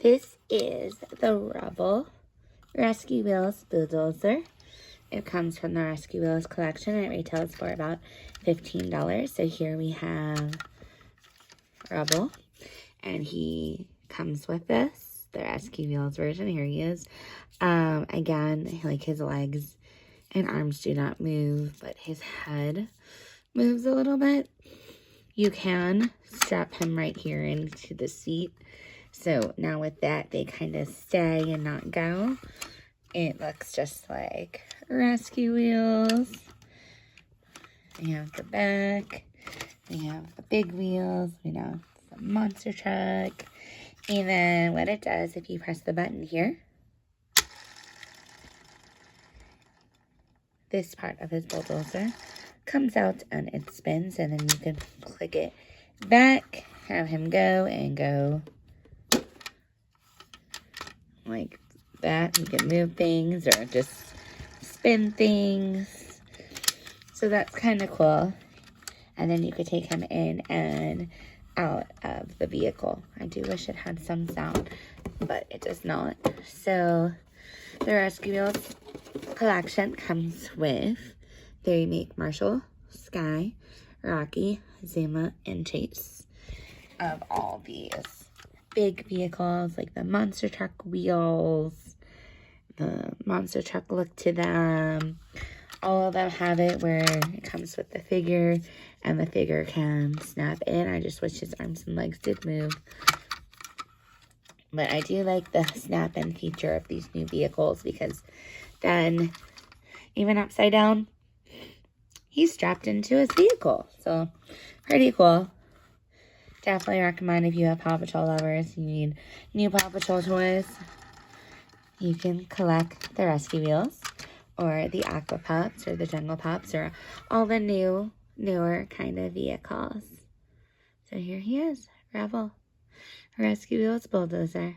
This is the Rubble Rescue Wheels Bulldozer. It comes from the Rescue Wheels collection and it retails for about $15. So here we have Rubble, and he comes with this, the Rescue Wheels version. Here he is. Again, like his legs and arms do not move, but his head moves a little bit. You can strap him right here into the seat. So now with that, they kind of stay and not go. It looks just like Rescue Wheels. We have the back. We have the big wheels. We know it's a monster truck. And then what it does, if you press the button here, this part of his bulldozer comes out and it spins, and then you can click it back, have him go and go like that. You can move things or just spin things. So that's kind of cool. And then you could take him in and out of the vehicle. I do wish it had some sound, but it does not. So the Rescue Wheels collection comes with, they make Marshall, Sky, Rocky, Zuma, and Chase of all these big vehicles, like the monster truck wheels, the monster truck look to them. All of them have it where it comes with the figure, and the figure can snap in. I just wish his arms and legs did move. But I do like the snap-in feature of these new vehicles, because then, even upside down, he's strapped into his vehicle. So, pretty cool. Definitely recommend if you have PAW Patrol lovers, you need new PAW Patrol toys. You can collect the Rescue Wheels, or the Aqua Pups, or the Jungle Pups, or all the newer kind of vehicles. So here he is, Rubble, Rescue Wheels Bulldozer.